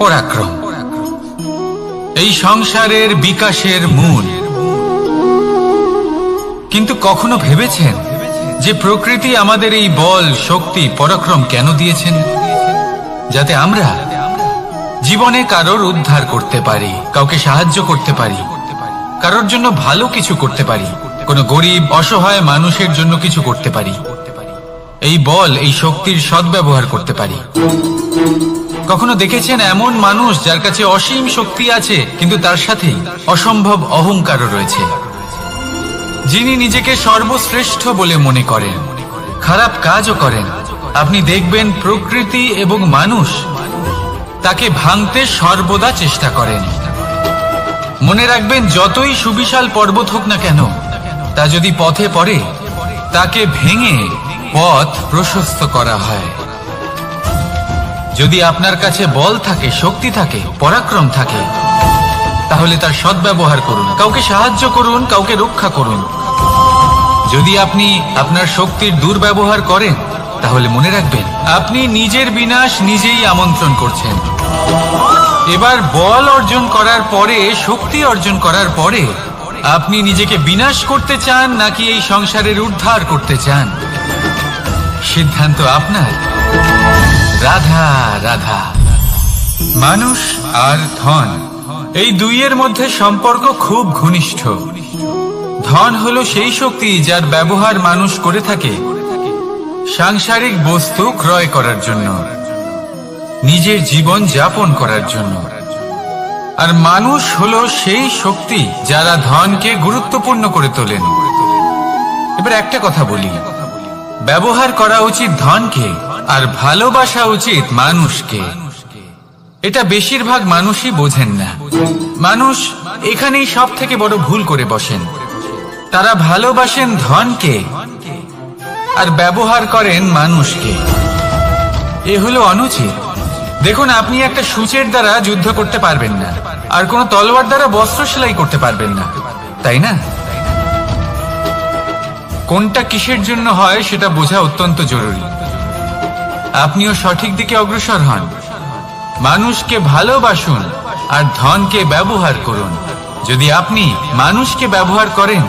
পরাক্রম এই সংসারের বিকাশের মূল। কিন্তু কখনো ভেবেছেন যে প্রকৃতি আমাদের এই বল, শক্তি, পরাক্রম কেন দিয়েছেন? যাতে আমরা জীবনে কারোর উদ্ধার করতে পারি, কাউকে সাহায্য করতে পারি, কারোর জন্য ভালো কিছু করতে পারি, কোনো গরিব অসহায় মানুষের জন্য কিছু করতে পারি। এই বল, এই শক্তির সদ্ব্যবহার করতে পারি। কখনো দেখেছেন এমন মানুষ যার কাছে অসীম শক্তি আছে, কিন্তু তার সাথেই অসম্ভব অহংকারও রয়েছে, যিনি নিজেকে সর্বশ্রেষ্ঠ বলে মনে করেন, খারাপ কাজও করেন। আপনি দেখবেন প্রকৃতি এবং মানুষ তাকে ভাঙতে সর্বদা চেষ্টা করেন। মনে রাখবেন, যতই সুবিশাল পর্বত হোক না কেন, তা যদি পথে পড়ে তাকে ভেঙে পথ প্রশস্ত করা হয়। যদি আপনার কাছে বল থাকে, শক্তি থাকে, পরাক্রম থাকে, তাহলে তার সদ্ব্যবহার করুন, কাউকে সাহায্য করুন, কাউকে রক্ষা করুন। যদি আপনি আপনার শক্তির দুর্ব্যবহার করেন, তাহলে মনে রাখবেন আপনি নিজের বিনাশ নিজেই আমন্ত্রণ করছেন। এবার বল অর্জন করার পরে, শক্তি অর্জন করার পরে আপনি নিজেকে বিনাশ করতে চান নাকি এই সংসারের উদ্ধার করতে চান? সিদ্ধান্ত আপনার। রাধা রাধা। মানুষ আর ধন, এই দুইয়ের মধ্যে সম্পর্ক খুব ঘনিষ্ঠ। ধন হলো সেই শক্তি যার ব্যবহার মানুষ করে থাকে সাংসারিক বস্তু ক্রয় করার জন্য, নিজের জীবন যাপন করার জন্য। আর মানুষ হলো সেই শক্তি যারা ধনকে গুরুত্বপূর্ণ করে তোলেন। এবার একটা কথা বলি, ব্যবহার করা উচিত ধনকে আর ভালোবাসা উচিত মানুষকে। এটা বেশিরভাগ মানুষই বোঝেন না। মানুষ এখানেই সব থেকে বড় ভুল করে বসেন। তারা ভালোবাসেন ধনকে আর ব্যবহার করেন মানুষকে। এ হলো অনুচিত। দেখুন, আপনি একটা সূচের দ্বারা যুদ্ধ করতে পারবেন না, আর কোনো তলোয়ার দ্বারা বস্ত্র সেলাই করতে পারবেন না, তাই না? কোনটা কিসের জন্য হয় সেটা বোঝা অত্যন্ত জরুরি। আপনিও সঠিক দিকে অগ্রসর হন। মানুষকে ভালোবাসুন আর ধনকে ব্যবহার করুন। যদি আপনি মানুষকে ব্যবহার করেন,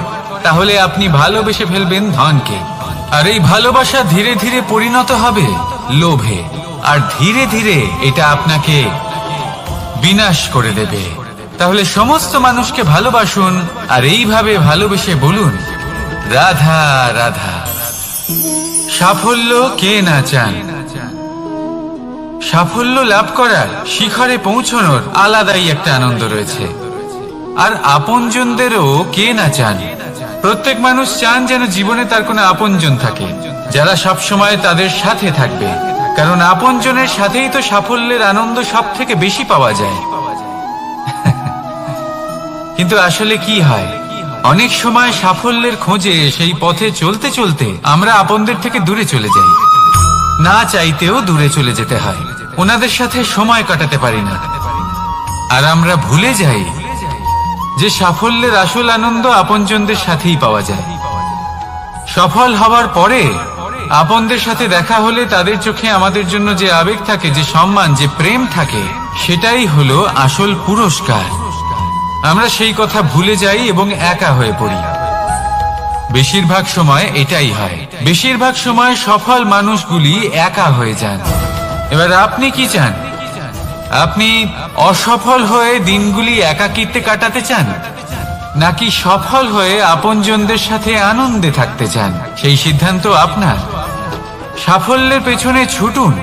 তাহলে আপনি ভালোবেসে ফেলবেন ধনকে। আর এই ভালোবাসা ধীরে ধীরে পরিণত হবে লোভে, আর ধীরে ধীরে এটা আপনাকে বিনাশ করে দেবে। তাহলে সমস্ত মানুষকে ভালোবাসুন আর এইভাবে ভালোবেসে বলুন, রাধা রাধা। সাফল্য কে না চান? সাফল্য লাভ করার, শিখরে পৌঁছানোর আলাদাই একটা আনন্দ রয়েছে। আর আপনজনদেরও কে না চান? প্রত্যেক মানুষ চান যেন জীবনে তার কোনো আপনজন থাকে, যারা সব সময় তাদের সাথে থাকবে। কারণ আপনজনের সাথেই তো সাফল্যের আনন্দ সব থেকে বেশি পাওয়া যায়। কিন্তু আসলে কি হয়, অনেক সময় সাফল্যের খোঁজে সেই পথে চলতে চলতে আমরা আপনদের থেকে দূরে চলে যাই। না চাইতেও দূরে চলে যেতে হয়। ওনাদের সাথে সময় কাটাতে পারি না। আর আমরা ভুলে যাই যে সাফল্যের আসল আনন্দ আপনজনদের সাথেই পাওয়া যায়। সফল হওয়ার পরে আপনদের সাথে দেখা হলে তাদের চোখে আমাদের জন্য যে আবেগ থাকে, যে সম্মান, যে প্রেম থাকে, সেটাই হলো আসল পুরস্কার। আমরা সেই কথা ভুলে যাই এবং একা হয়ে পড়ি। বেশিরভাগ সময় এটাই হয়। বেশিরভাগ সময় সফল মানুষগুলি একা হয়ে যান। এবার আপনি কি চান? আপনি অসফল হয়ে দিনগুলি একাকিত্বে কাটাতে চান, নাকি সফল হয়ে আপনজনদের সাথে আনন্দে থাকতে চান? সেই সিদ্ধান্ত আপনার। সাফল্যের পেছনে ছুটুন,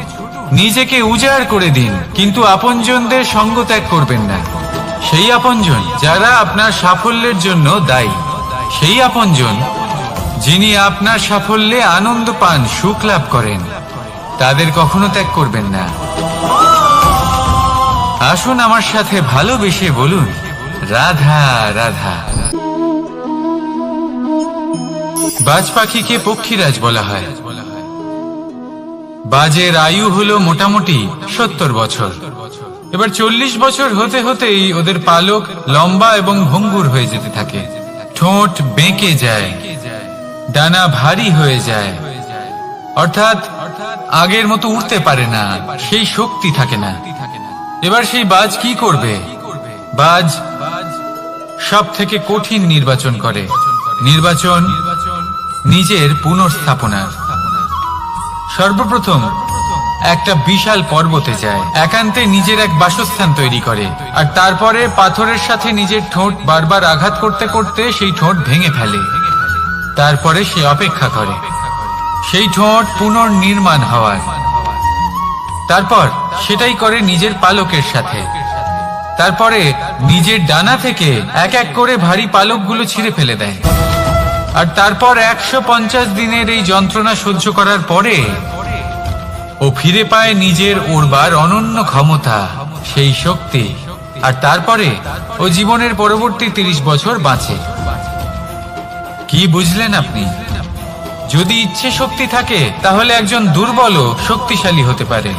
নিজেকে উজাড় করে দিন, কিন্তু আপনজনদের সঙ্গ ত্যাগ করবেন না। সেই আপনজন যারা আপনার সাফল্যের জন্য দায়ী, সেই আপনজন যিনি আপনার সাফল্যে আনন্দ পান, সুখ লাভ করেন, তাদের কখনো ত্যাগ করবেন না। আসুন আমার সাথে ভালোবেসে বলুন, রাধা রাধা। বাজ পাখিকে পক্ষীরাজ বলা হয়। বাজের আয়ু হলো মোটামুটি 70 বছর। এবার 40 বছর হতে হতেই ওদের পালক লম্বা এবং ভঙ্গুর হয়ে যেতে থাকে। ঠোঁট বেঁকে যায়, ডানা ভারী হয়ে যায়, অর্থাৎ আগের মতো উঠতে পারে না, সেই শক্তি থাকে না। এবার সেই বাজ কি করবে? বাজ সব থেকে কঠিন নির্বাচন করে, নির্বাচন নিজের পুনর্স্থাপনার। সর্বপ্রথম একটা বিশাল পর্বতে যায়, একান্তে নিজের এক বাসস্থান তৈরি করে, আর তারপরে পাথরের সাথে নিজের ঠোঁট বারবার আঘাত করতে করতে সেই ঠোঁট ভেঙে ফেলে। তারপরে সে অপেক্ষা করে সেই ঠোঁট পুনর্নির্মাণ হওয়ার। তারপর সেটাই করে নিজের পালকের সাথে। তারপরে নিজের ডানা থেকে এক এক করে ভারী পালকগুলো ছিঁড়ে ফেলে দেয়। আর তারপর 150 দিনের এই যন্ত্রণা সহ্য করার পরে ও ফিরে পায় নিজের ওড়বার অনন্য ক্ষমতা, সেই শক্তি। আর তারপরে ও জীবনের পরবর্তী 30 বছর বাঁচে। কি বুঝলেন আপনি? যদি ইচ্ছে শক্তি থাকে তাহলে একজন দুর্বলও শক্তিশালী হতে পারে।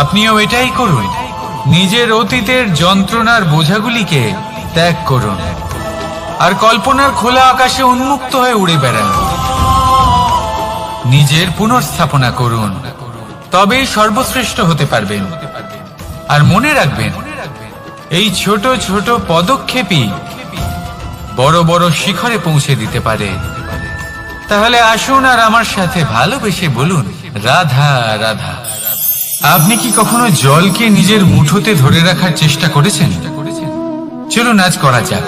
আপনিও এটাই করুন, নিজের অতীতের যন্ত্রণার বোঝাগুলিকে ত্যাগ করুন আর কল্পনার খোলা আকাশে উন্মুক্ত হয়ে উড়ে বেড়ান। নিজের পুনর্স্থাপনা করুন, তবেই সর্বশ্রেষ্ঠ হতে পারবেন। আর মনে রাখবেন, এই ছোট ছোট পদক্ষেপই বড় বড় শিখরে পৌঁছে দিতে পারে। তাহলে আসুন আর আমার সাথে ভালোবেসে বলুন, রাধা রাধা। আপনি কি কখনো জলকে নিজের মুঠোতে ধরে রাখার চেষ্টা করেছেন? চলুন আজ করা যাক।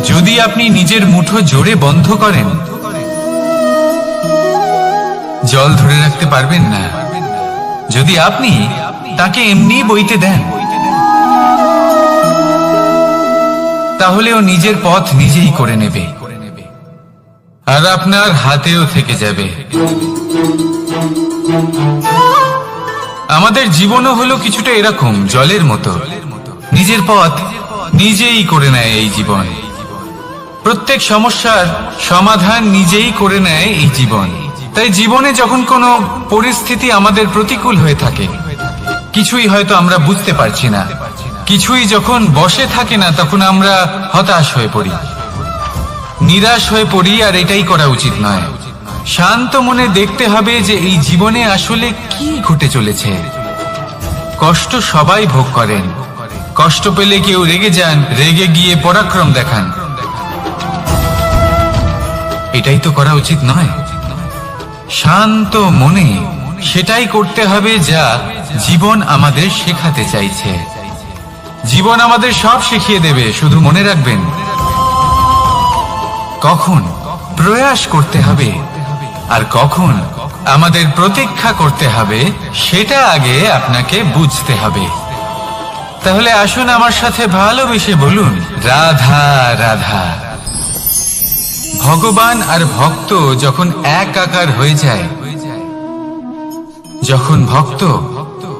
যদি আপনি নিজের মুঠো জোরে বন্ধ করেন, জল ধরে রাখতে পারবেন না। যদি আপনি তাকে এমনি বইতে দেন, তাহলে ও নিজের পথ নিজেই করে নেবে আর আপনার হাতেও থেকে যাবে। আমাদের জীবনও হলো কিছুটা এরকম, জলের মতো। নিজের পথ নিজেই করে নেয় এই জীবন। প্রত্যেক সমস্যার সমাধান নিজেই করে নেয় এই জীবন। তাই জীবনে যখন কোনো পরিস্থিতি আমাদের প্রতিকূল হয়ে থাকে, কিছুই হয়তো আমরা বুঝতে পারছি না, কিছুই যখন বসে থাকে না, তখন আমরা হতাশ হয়ে পড়ি, নিরাশ হয়ে পড়ি। আর এটাই করা উচিত নয়। শান্ত মনে দেখতে হবে যে এই জীবনে আসলে কি ঘটে চলেছে। কষ্ট সবাই ভোগ করেন। কষ্ট পেলে কেউ রেগে যান, রেগে গিয়ে পরাক্রম দেখান। এটাই তো করা উচিত নয়। শান্ত মনে সেটাই করতে হবে যা জীবন আমাদের শেখাতে চাইছে। জীবন আমাদের সব শিখিয়ে দেবে, শুধু মনে রাখবেন কখন প্রয়াস করতে হবে আর কখন আমাদের প্রতীক্ষা করতে হবে, সেটা আগে আপনাকে বুঝতে হবে। তাহলে আসুন আমার সাথে ভালোবেসে বলুন, রাধা রাধা। ভগবান আর ভক্ত যখন একাকার হয়ে যায়, যখন ভক্ত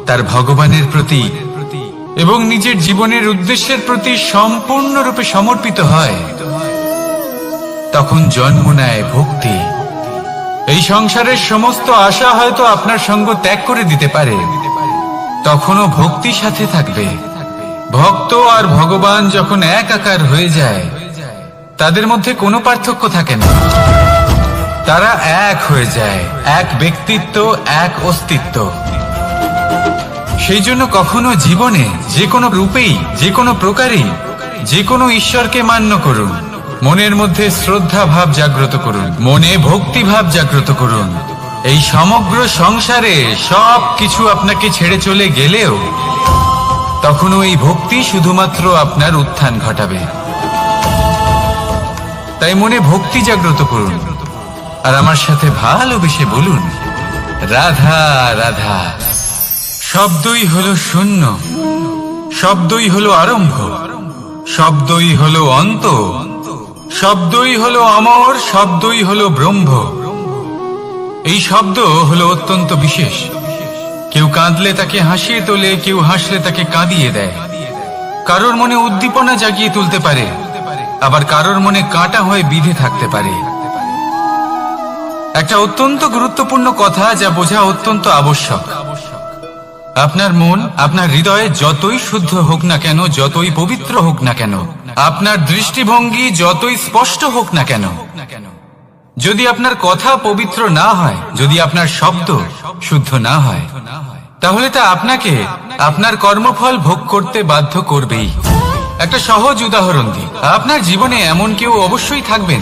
তার ভগবানের প্রতি এবং নিজের জীবনের উদ্দেশ্যের প্রতি সম্পূর্ণরূপে সমর্পিত হয়, তখন জন্ম নেয় ভক্তি। এই সংসারের সমস্ত আশা হয়তো আপনার সঙ্গ ত্যাগ করে দিতে পারে, তখনও ভক্তি সাথে থাকবে। ভক্ত আর ভগবান যখন একাকার হয়ে যায়, তাদের মধ্যে কোনো পার্থক্য থাকে না। তারা এক হয়ে যায়, এক ব্যক্তিত্ব, এক অস্তিত্ব। সেই জন্য কখনো জীবনে যে কোনো রূপেই, যে কোনো প্রকারেই, যে কোনো ঈশ্বরকে মান্য করুন। মনের মধ্যে শ্রদ্ধা ভাব জাগ্রত করুন, মনে ভক্তি ভাব জাগ্রত করুন। এই সমগ্র সংসারে সব কিছু আপনাকে ছেড়ে চলে গেলেও তখনও এই ভক্তি শুধুমাত্র আপনার উত্থান ঘটাবে। তাই মনে ভক্তি জাগ্রত করুন আর আমার সাথে ভালোবেসে বলুন, রাধা রাধা। শব্দই হলো শূন্য, শব্দই হলো আরম্ভ, শব্দই হলো অন্ত, শব্দই হলো অমর, শব্দই হলো ব্রহ্ম। এই শব্দ হলো অত্যন্ত বিশেষ। কেউ কাঁদলে তাকে হাসিয়ে তোলে, কেউ হাসলে তাকে কাঁদিয়ে দেয়। কারোর মনে উদ্দীপনা জাগিয়ে তুলতে পারে, আবার কারোর মনে কাঁটা হয়ে বিঁধে থাকতে পারে। একটা অত্যন্ত গুরুত্বপূর্ণ কথা যা বোঝা অত্যন্ত আবশ্যক। আপনার মন, আপনার হৃদয়ে যতই শুদ্ধ হোক না কেন, যতই পবিত্র হোক না কেন, আপনার দৃষ্টিভঙ্গি যতই স্পষ্ট হোক না কেন, যদি আপনার কথা পবিত্র না হয়, যদি আপনার শব্দ শুদ্ধ না হয়, তাহলে তা আপনাকে আপনার কর্মফল ভোগ করতে বাধ্য করবেই। একটা সহজ উদাহরণ দিই, আপনার জীবনে এমন কেউ অবশ্যই থাকবেন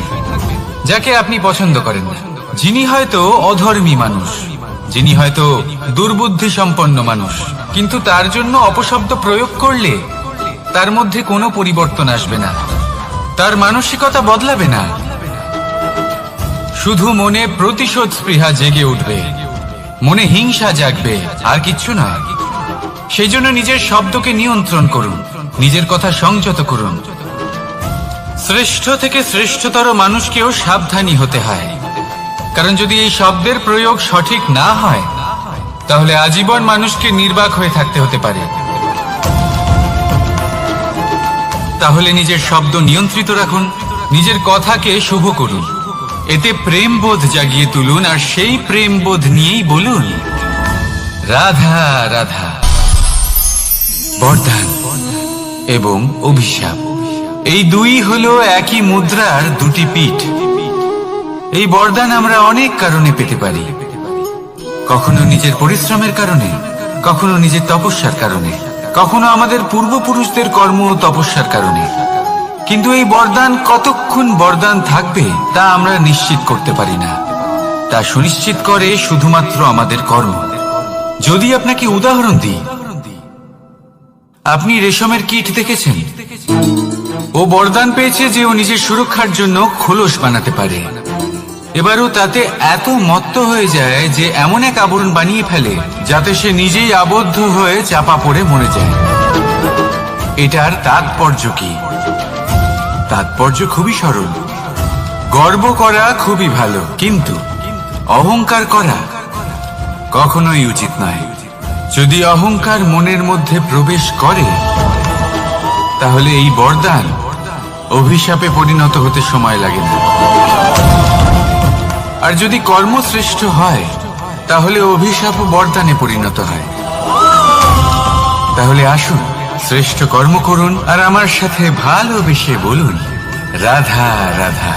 যাকে আপনি পছন্দ করেন না, যিনি হয়তো অধর্মী মানুষ, যিনি হয়তো দুর্বুদ্ধি সম্পন্ন মানুষ, কিন্তু তার জন্য অপশব্দ প্রয়োগ করলে তার মধ্যে কোনো পরিবর্তন আসবে না, তার মানসিকতা বদলাবে না, শুধু মনে প্রতিশোধ স্পৃহা জেগে উঠবে, মনে হিংসা জাগবে, আর কিচ্ছু না। সেই জন্য নিজের শব্দকে নিয়ন্ত্রণ করুন, নিজের কথা সংযত করুন। শ্রেষ্ঠ থেকে শ্রেষ্ঠতর মানুষকেও সাবধানী হতে হয়, কারণ যদি এই শব্দের প্রয়োগ সঠিক না হয়, তাহলে আজীবন মানুষকে নির্বাক হয়ে থাকতে হতে পারে। তাহলে নিজের শব্দ নিয়ন্ত্রিত রাখুন, নিজের কথাকে শুভ করুন, এতে প্রেমবোধ জাগিয়ে তুলুন, আর সেই প্রেমবোধ নিয়েই বলুন রাধা রাধা। বরদান এবং অভিশাপ, এই দুই হলো একই মুদ্রার দুটি পিঠ। এই বরদান আমরা অনেক কারণে পেতে পারি, কখনো নিজের পরিশ্রমের কারণে, কখনো নিজের তপস্যার কারণে, কখনো আমাদের পূর্বপুরুষদের কর্ম ও তপস্যার কারণে। কিন্তু এই বরদান কতক্ষণ বরদান থাকবে তা আমরা নিশ্চিত করতে পারি না, তা সুনিশ্চিত করে শুধুমাত্র আমাদের কর্ম। যদি আপনাকে উদাহরণ দিই, আপনি রেশমের কীট দেখেছেন? ও বরদান পেয়েছে যে ও নিজের সুরক্ষার জন্য খোলস বানাতে পারে। এবারও তাতে এত মত্ত হয়ে যায় যে এমন এক আবরণ বানিয়ে ফেলে যাতে সে নিজেই আবদ্ধ হয়ে চাপা পড়ে মরে যায়। এটার তাৎপর্য কি? তাৎপর্য খুবই সরল। গর্ব করা খুবই ভালো, কিন্তু অহংকার করা কখনোই উচিত নয়। যদি অহংকার মনের মধ্যে প্রবেশ করে, তাহলে এই বরদান অভিশাপে পরিণত হতে সময় লাগে না। আর যদি কর্মশ্রেষ্ঠ হয়, তাহলে অভিশাপ বরদানে পরিণত হয়। তাহলে আসুন শ্রেষ্ঠ কর্ম করুন, আর আমার সাথে ভালোবেসে বলুন রাধা রাধা।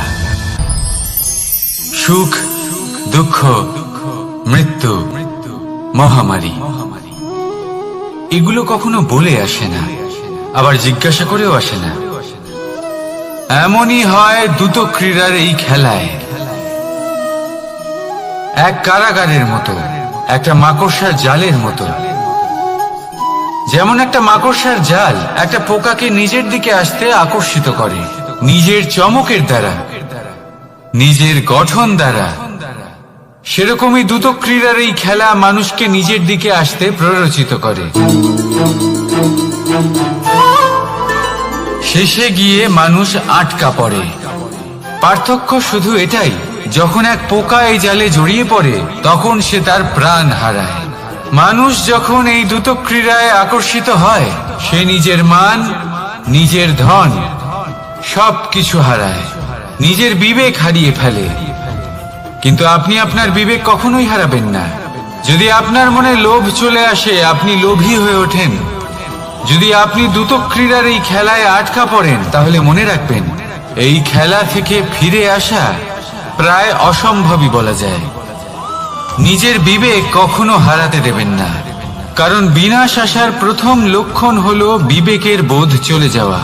সুখ, দুঃখ, মৃত্যু, মহামারী, এগুলো কখনো বলে আসে না, আবার জিজ্ঞাসা করেও আসে না। এমনই হয় দ্রুত ক্রীড়ার এই খেলায়। এক কারাগারের মতো, একটা মাকড়সার জালের মতো। যেমন একটা মাকড়সার জাল একটা পোকাকে নিজের দিকে আসতে আকর্ষিত করে নিজের চমকের দ্বারা, নিজের গঠন দ্বারা, সেরকমই দ্রুত ক্রীড়ার এই খেলা মানুষকে নিজের দিকে আসতে প্ররোচিত করে। শেষে গিয়ে মানুষ আটকা পড়ে। পার্থক্য শুধু এটাই, যখন এক পোকা এই জালে জড়িয়ে পড়ে তখন সে তার প্রাণ হারায়। মানুষ যখন এই দ্রুত ক্রীড়ায় আকর্ষিত হয়, সে নিজের মান, নিজের ধন সবকিছু হারায়, নিজের বিবেক হারিয়ে ফেলে। কিন্তু আপনি আপনার বিবেক কখনোই হারাবেন না। যদি আপনার মনে লোভ চলে আসে, আপনি লোভী হয়ে ওঠেন। যদি আপনি দ্রুত ক্রীড়ার এই খেলায় আটকা পড়েন, তাহলে মনে রাখবেন এই খেলা থেকে ফিরে আসা প্রায় অসম্ভবই বলা যায়। নিজের বিবেক কখনো হারাতে দেবেন না, কারণ বিনাশ আসার প্রথম লক্ষণ হলো বিবেকের বোধ চলে যাওয়া।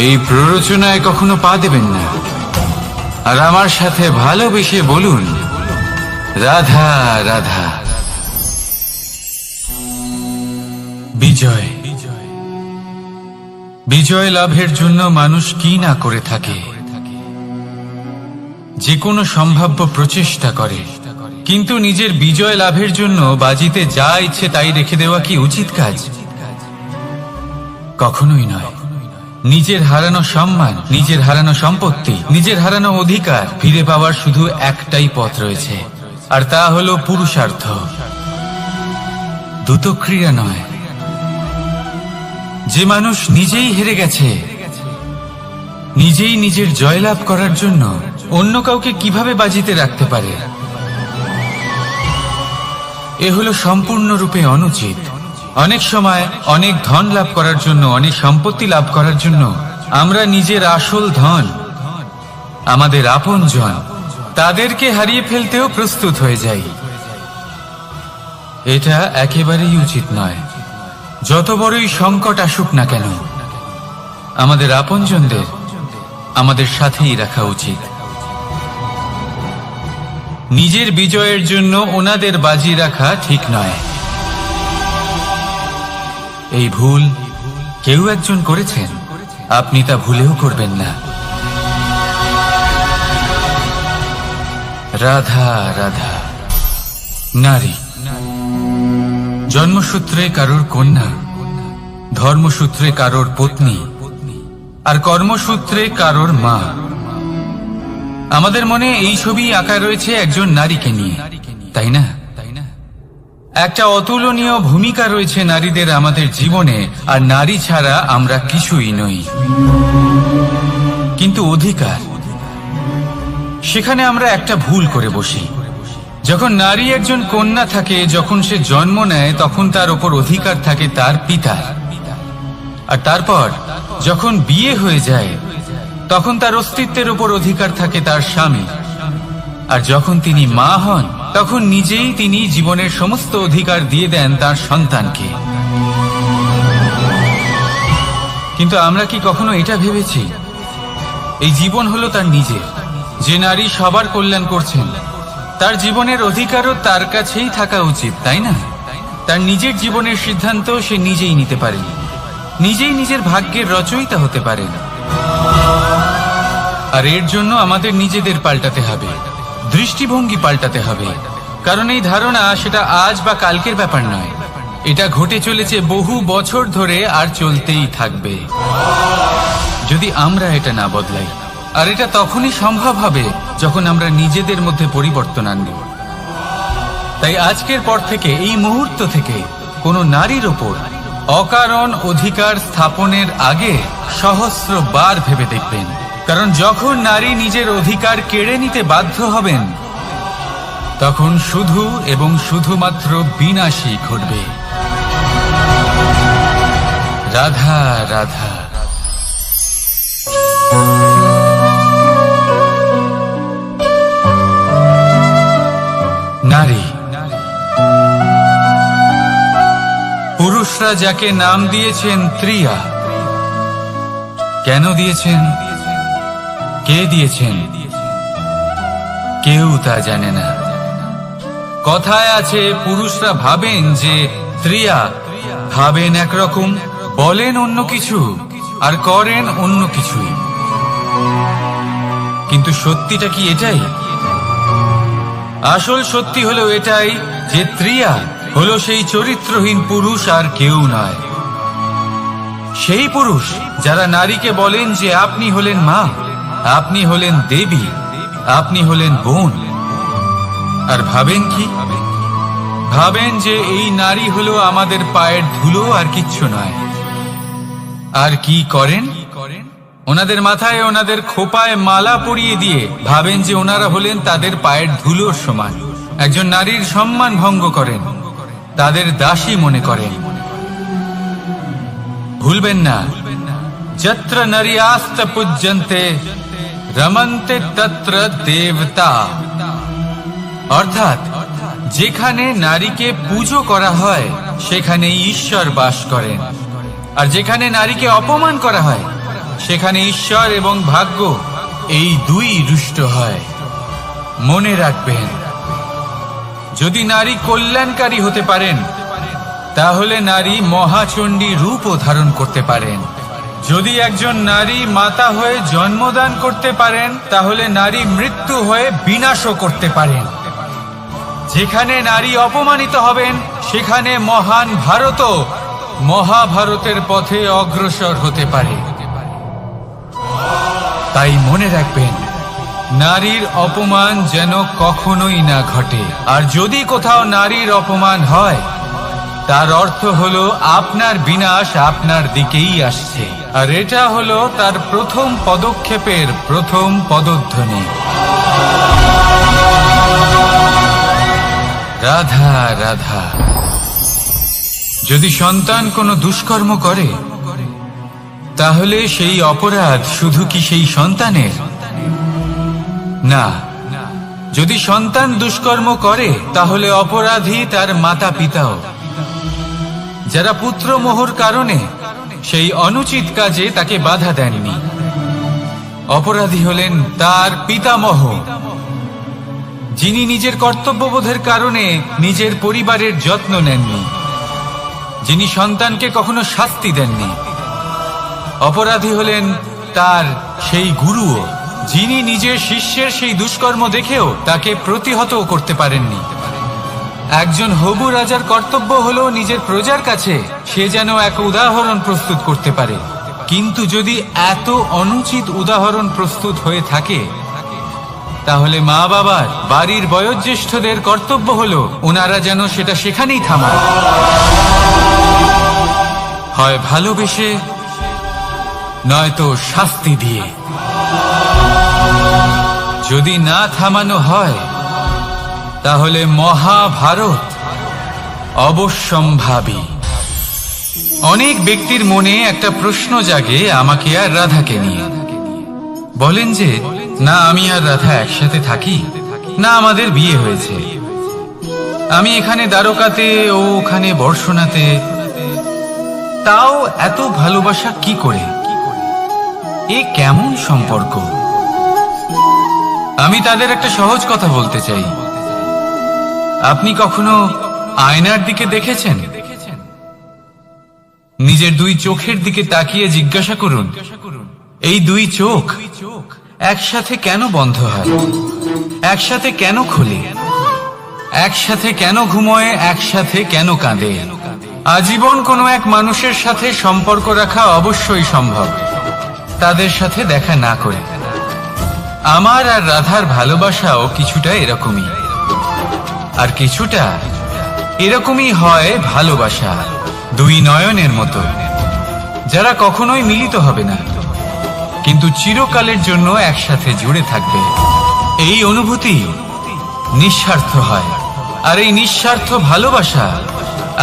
এই প্ররোচনায় কখনো পা দেবেন না। আর আমার সাথে ভালোবেসে বলুন রাধা রাধা। বিজয়, বিজয় লাভের জন্য মানুষ কি না করে থাকে, যে কোনো সম্ভাব্য প্রচেষ্টা করে। কিন্তু নিজের বিজয় লাভের জন্য বাজিতে যা ইচ্ছে তাই রেখে দেওয়া কি উচিত কাজ? কখনোই নয়। নিজের হারানো সম্মান, নিজের হারানো সম্পত্তি, নিজের হারানো অধিকার ফিরে পাওয়ার শুধু একটাই পথ রয়েছে, আর তা হলো পুরুষার্থ, দ্রুতক্রিয়া নয়। যে মানুষ নিজেই হেরে গেছে, নিজেই নিজের জয়লাভ করার জন্য অন্য কাউকে কিভাবে বাজিতে রাখতে পারে? এ হলো সম্পূর্ণরূপে অনুচিত। অনেক সময় অনেক ধন লাভ করার জন্য, অনেক সম্পত্তি লাভ করার জন্য আমরা নিজের আসল ধন, আমাদের আপনজন, তাদেরকে হারিয়ে ফেলতেও প্রস্তুত হয়ে যাই। এটা একেবারেই উচিত নয়। যত বড়ই সংকট আসুক না কেন, আমাদের আপনজনদের আমাদের সাথেই রাখা উচিত। নিজের বিজয়ের জন্য ওনাদের বাজি রাখা ঠিক নয়। এই ভুল কেউ একজন করেছেন, আপনি তা ভুলেও করবেন না। রাধা রাধা। নারী জন্মসূত্রে কারোর কন্যা, ধর্মসূত্রে কারোর পত্নী, আর কর্মসূত্রে কারোর মা। আমাদের মনে এই ছবি আঁকা রয়েছে একজন নারীকে নিয়ে, তাই না? একটা অতুলনীয় ভূমিকা রয়েছে নারীদের আমাদের জীবনে, আর নারী ছাড়া আমরা কিছুই নই। কিন্তু অধিকার, সেখানে আমরা একটা ভুল করে বসি। যখন নারী একজন কন্যা থাকে, যখন সে জন্ম নেয়, তখন তার ওপর অধিকার থাকে তার পিতার। আর তারপর যখন বিয়ে হয়ে যায়, তখন তার অস্তিত্বের উপর অধিকার থাকে তার স্বামী। আর যখন তিনি মা হন, তখন নিজেই তিনি জীবনের সমস্ত অধিকার দিয়ে দেন তার সন্তানকে। কিন্তু আমরা কি কখনো এটা ভেবেছি এই জীবন হলো তার নিজের? যে নারী সবার কল্যাণ করছেন, তার জীবনের অধিকারও তার কাছেই থাকা উচিত, তাই না? তার নিজের জীবনের সিদ্ধান্ত সে নিজেই নিতে পারেন, নিজেই নিজের ভাগ্যের রচয়িতা হতে পারেন। আর এর জন্য আমাদের নিজেদের পাল্টাতে হবে, দৃষ্টিভঙ্গি পাল্টাতে হবে। কারণ এই ধারণা সেটা আজ বা কালকের ব্যাপার নয়, এটা ঘটে চলেছে বহু বছর ধরে, আর চলতেই থাকবে যদি আমরা এটা না বদলাই। আর এটা তখনই সম্ভব হবে যখন আমরা নিজেদের মধ্যে পরিবর্তন আনব। তাই আজকের পর থেকে, এই মুহূর্ত থেকে, কোনো নারীর ওপর অকারণ অধিকার স্থাপনের আগে সহস্রবার ভেবে দেখবেন। কারণ যখন নারী নিজের অধিকার কেড়ে নিতে বাধ্য হবেন, তখন শুধু এবং শুধুমাত্র বিনাশই ঘটবে। রাধা রাধা। নারী, পুরুষরা যাকে নাম দিয়েছেন ত্রিয়া, কেন দিয়েছেন, কে দিয়েছেন, কেউ তা জানে না। কথায় আছে, পুরুষরা ভাবেন যে ত্রিয়া, ভাবেন একরকম, বলেন অন্য কিছু, আর করেন অন্য কিছুই। কিন্তু সত্যিটা কি এটাই? আসল সত্যি হলো এটাই যে ত্রিয়া হলো সেই চরিত্রহীন পুরুষ, আর কেউ নয়। সেই পুরুষ যারা নারীকে বলেন যে আপনি হলেন মা, আপনি হলেন দেবী, আপনি হলেন বোন। আর ভাবেন কি? ভাবেন যে এই নারী হলো আমাদের পায়ের ধুলো, আর কিচ্ছু নয়। আর কি করেন? ওনাদের মাথায়, ওনাদের খোপায় মালা পরিয়ে দিয়ে ভাবেন যে ওনারা হলেন তাদের পায়ের ধুলোর সমান। একজন নারীর সম্মান ভঙ্গ করেন, তাদের দাসী মনে করেন। ভুলবেন না, যত্র নারীয়াস্ত পূজ্যন্তে রমন্তে তত্র দেবতা। অর্থাৎ যেখানে নারীকে পুজো করা হয়, সেখানে ঈশ্বর বাস করেন। আর যেখানে নারীকে অপমান করা হয়, সেখানে ঈশ্বর এবং ভাগ্য এই দুই রুষ্ট হয়। মনে রাখবেন, যদি নারী কল্যাণকারী হতে পারেন, তাহলে নারী মহাচণ্ডী রূপও ধারণ করতে পারেন। যদি একজন নারী মাতা হয়ে জন্মদান করতে পারেন, তাহলে নারী মৃত্যু হয়ে বিনাশও করতে পারেন। যেখানে নারী অপমানিত হবেন, সেখানে মহান ভারতও মহাভারতের পথে অগ্রসর হতে পারে। তাই মনে রাখবেন, নারীর অপমান যেন কখনোই না ঘটে। আর যদি কোথাও নারীর অপমান হয়, তার অর্থ হলো আপনার বিনাশ আপনার দিকেই আসছে। আর এটা হলো তার প্রথম পদক্ষেপের প্রথম পদধ্বনি। রাধা রাধা। যদি সন্তান কোনো দুষ্কর্ম করে, তাহলে সেই অপরাধ শুধু কি সেই সন্তানের? না, যদি সন্তান দুষ্কর্ম করে তাহলে অপরাধী তার মাতা পিতাও, যারা পুত্র মোহর কারণে সেই অনুচিত কাজে তাকে বাধা দেননি। অপরাধী হলেন তার পিতামহ, যিনি নিজের কর্তব্যবোধের কারণে নিজের পরিবারের যত্ন নেননি, যিনি সন্তানকে কখনো শাস্তি দেননি। অপরাধী হলেন তার সেই গুরুও, যিনি নিজের শিষ্যের সেই দুষ্কর্ম দেখেও তাকে প্রতিহত করতে পারেননি। একজন হবু রাজার কর্তব্য হলো নিজের প্রজার কাছে সে যেন এক উদাহরণ প্রস্তুত করতে পারে, কিন্তু যদি এত অনুচিত উদাহরণ প্রস্তুত হয়ে থাকে তাহলে মা বাবার, বাড়ির বয়োজ্যেষ্ঠদের কর্তব্য হলো ওনারা যেন সেটা সেখানেই থামায়, হয় ভালোবেসে নয়তো শাস্তি দিয়ে। যদি না থামানো হয় তাহলে মহাভারত অবশ্যম্ভাবী। অনেক ব্যক্তির মনে একটা প্রশ্ন জাগে আমাকে আর রাধাকে নিয়ে। বলেন যে না আমি আর রাধা একসাথে থাকি, না আমাদের বিয়ে হয়েছে, আমি এখানে দ্বারকাতে ও ওখানে বর্ষণাতে, তাও এত ভালোবাসা কি করে? এ কেমন সম্পর্ক? আমি তাদের একটা সহজ কথা বলতে চাই। আপনি কখনো আয়নার দিকে দেখেছেন? নিজের দুই চোখের দিকে তাকিয়ে জিজ্ঞাসা করুন, এই দুই চোখ একসাথে কেন বন্ধ হয়, একসাথে কেন খোলে, একসাথে কেন ঘুমোয়, একসাথে কেন কাঁদে? আজীবন কোনো এক মানুষের সাথে সম্পর্ক রাখা অবশ্যই সম্ভব, তাদের সাথে দেখা না করে। আমার আর রাধার ভালোবাসাও কিছুটা এরকমই, আর কিছুটা এরকমই হয় ভালোবাসা দুই নয়নের মতো, যারা কখনোই মিলিত হবে না কিন্তু চিরকালের জন্য একসাথে জুড়ে থাকবে। এই অনুভূতি নিঃস্বার্থ হয়, আর এই নিঃস্বার্থ ভালোবাসা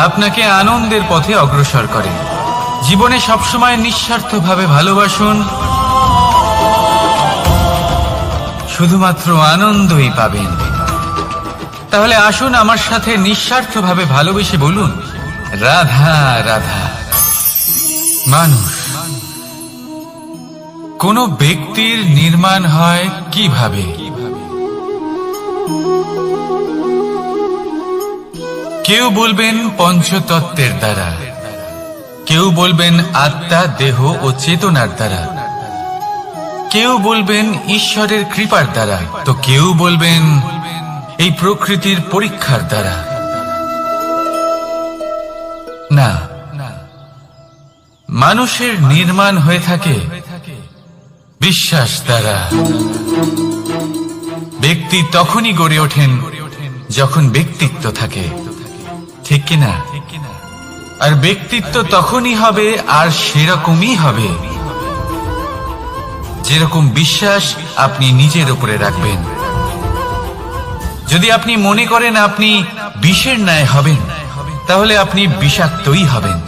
আপনাকে আনন্দের পথে অগ্রসর করে। জীবনে সবসময় নিঃস্বার্থভাবে ভালোবাসুন, শুধুমাত্র আনন্দই পাবেন। তাহলে আসুন আমার সাথে নিঃস্বার্থভাবে ভালোবেসে বলুন, রাধা রাধা। মানুষ, কোন ব্যক্তির নির্মাণ হয় কিভাবে? কেউ বলবেন পঞ্চতত্ত্বের দ্বারা, কেউ বলবেন আত্মা, দেহ ও চেতনার দ্বারা, কেউ বলবেন ঈশ্বরের কৃপার দ্বারা, তো কেউ বলবেন এই প্রকৃতির পরীক্ষার দ্বারা। না, মানুষের নির্মাণ হয়ে থাকে বিশ্বাস দ্বারা। ব্যক্তি তখনই গড়ে ওঠেন যখন ব্যক্তিত্ব থাকে, ঠিক কিনা? আর ব্যক্তিত্ব তখনই হবে আর সেরকমই হবে যেরকম বিশ্বাস আপনি নিজের উপরে রাখবেন। যদি আপনি মনে করেন আপনি বিষের ন্যায় হবেন, তাহলে আপনি বিষাক্তই হবেন।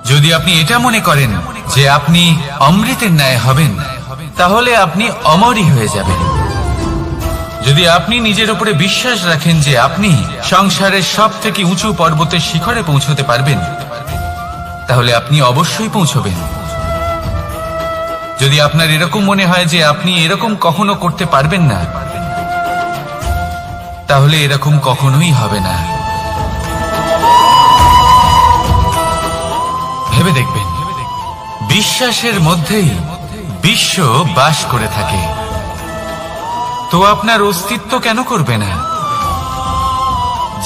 যদি আপনি এটা মনে করেন যে আপনি অমৃতের ন্যায় হবেন, তাহলে আপনি অমরই হয়ে যাবেন। যদি আপনি নিজের উপরে বিশ্বাস রাখেন যে আপনি সংসারের সব থেকে উঁচু পর্বতের শিখরে পৌঁছতে পারবেন, তাহলে আপনি অবশ্যই পৌঁছবেন। যদি আপনার এরকম মনে হয় যে আপনি এরকম কখনো করতে পারবেন না, তাহলে এরকম কখনোই হবে না। ভেবে দেখবেন, বিশ্বাসের মধ্যেই বিশ্ব বাস করে থাকে, তো আপনার অস্তিত্ব কেন করবে না?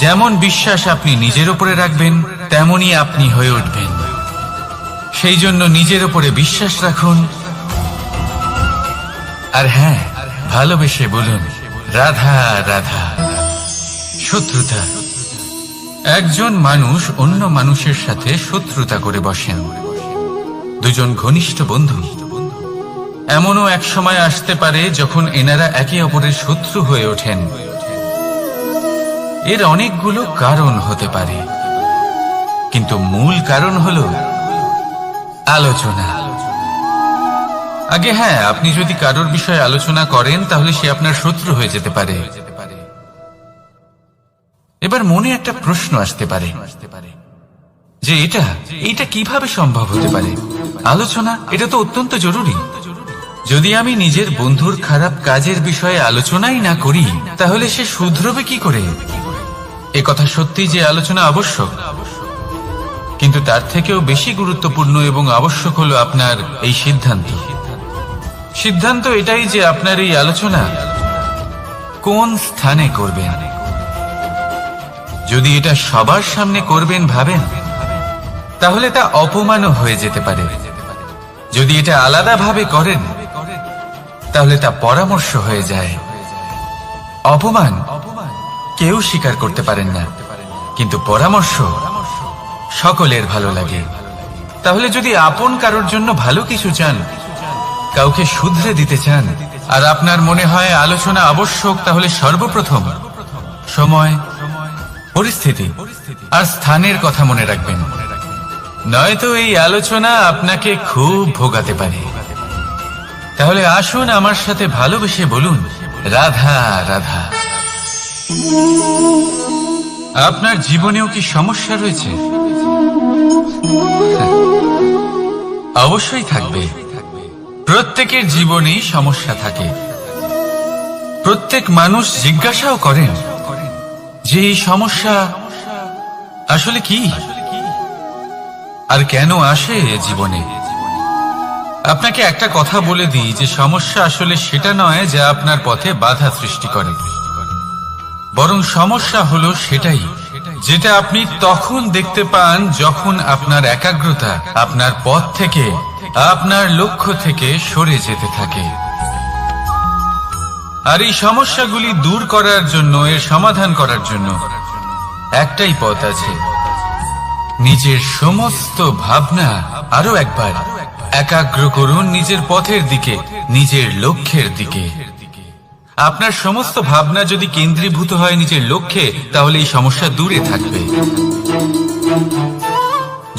যেমন বিশ্বাস আপনি নিজের উপরে রাখবেন, তেমনই আপনি হয়ে উঠবেন। সেই জন্য নিজের উপরে বিশ্বাস রাখুন, আর হ্যাঁ, ভালোবেসে বলুন, রাধা রাধা। শত্রুতা, একজন মানুষ অন্য মানুষের সাথে শত্রুতা করে বসেন। দুজন ঘনিষ্ঠ বন্ধু, এমনও এক সময় আসতে পারে যখন এনারা একে অপরের শত্রু হয়ে ওঠেন। এর অনেকগুলো কারণ হতে পারে, কিন্তু মূল কারণ হলো আলোচনা। আগে হ্যাঁ, আপনি যদি কারোর বিষয়ে আলোচনা করেন তাহলে সে আপনার শত্রু হয়ে যেতে পারে। এবার মনে একটা প্রশ্ন আসতে পারে যে এটা কিভাবে সম্ভব হতে পারে? আলোচনা এটা তো অত্যন্ত জরুরি। যদি আমি নিজের বন্ধুর খারাপ কাজের বিষয়ে আলোচনাই না করি তাহলে সে শুধরবে কি করে? এ কথা সত্যি যে আলোচনা আবশ্যক, কিন্তু তার থেকেও বেশি গুরুত্বপূর্ণ এবং আবশ্যক হলো আপনার এই সিদ্ধান্ত এটাই যে আপনার এই আলোচনা কোন স্থানে করবেন। যদি এটা সবার সামনে করবেন ভাবেন, তাহলে তা অপমানও হয়ে যেতে পারে। যদি এটা আলাদাভাবে করেন তাহলে তা পরামর্শ হয়ে যায়। অপমান কেউ স্বীকার করতে পারেন না, কিন্তু পরামর্শ সকলের ভালো লাগে। তাহলে যদি আপন কারোর জন্য ভালো কিছু চান, কাউকে শুধরে দিতে চান, আর আপনার মনে হয় আলোচনা আবশ্যক, তাহলে সর্বপ্রথম সময়, পরিস্থিতি আর স্থানের কথা মনে রাখবেন, নয়তো এই আলোচনা আপনাকে খুব ভোগাতে পারে। তাহলে আসুন আমার সাথে ভালোবেসে বলুন, রাধা রাধা। আপনার জীবনেও কি সমস্যা রয়েছে? অবশ্যই থাকবে। প্রত্যেকের জীবনেই সমস্যা থাকে। প্রত্যেক মানুষ জিজ্ঞাসাও করেন যে এই সমস্যা আসলে কি আর কেন আসে জীবনে। আপনাকে একটা কথা বলে দিই যে সমস্যা আসলে সেটা নয় যা আপনার পথে বাধা সৃষ্টি করে, বরং সমস্যা হলো সেটাই যেটা আপনি তখন দেখতে পান যখন আপনার একাগ্রতা আপনার পথ থেকে, আপনার লক্ষ্য থেকে সরে যেতে থাকে। আর এই সমস্যাগুলি দূর করার জন্য, এর সমাধান করার জন্য একটাই পথ আছে, নিজের সমস্ত ভাবনা আরো একবার একাগ্র করুন নিজের পথের দিকে, নিজের লক্ষ্যের দিকে। আপনার সমস্ত ভাবনা যদি কেন্দ্রীভূত হয় নিজের লক্ষ্যে, তাহলে এই সমস্যা দূরে থাকবে।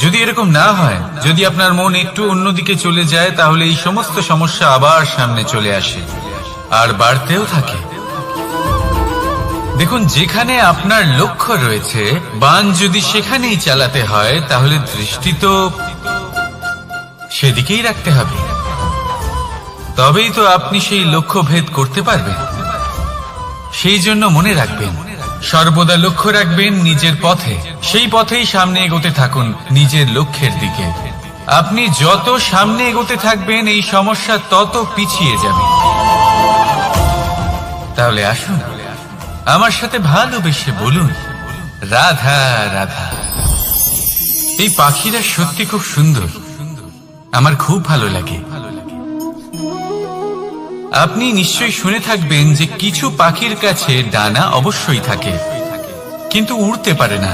যদি এরকম না হয়, যদি আপনার মন একটু অন্যদিকে চলে যায়, তাহলে এই সমস্ত সমস্যা আবার সামনে চলে আসে আর বাড়তেও থাকে। দেখুন, যেখানে আপনার লক্ষ্য রয়েছে, বাণ যদি সেখানেই চালাতে হয়, তাহলে দৃষ্টি তো সেদিকেই রাখতে হবে। তবেই তো আপনি সেই লক্ষ্য ভেদ করতে পারবেন। সেই জন্য মনে রাখবেন, সর্বদা লক্ষ্য রাখবেন নিজের পথে, সেই পথেই সামনে এগোতে থাকুন নিজের লক্ষ্যের দিকে। আপনি যত সামনে এগোতে থাকবেন এই সমস্যা তত পিছিয়ে যাবে। তাহলে আসুন আমার সাথে ভালোবেসে বলুন, রাধা রাধা। এই পাখিরা সত্যি খুব সুন্দর, আমার খুব ভালো লাগে। আপনি নিশ্চয়ই শুনে থাকবেন যে কিছু পাখির কাছে ডানা অবশ্যই থাকে, কিন্তু উড়তে পারে না।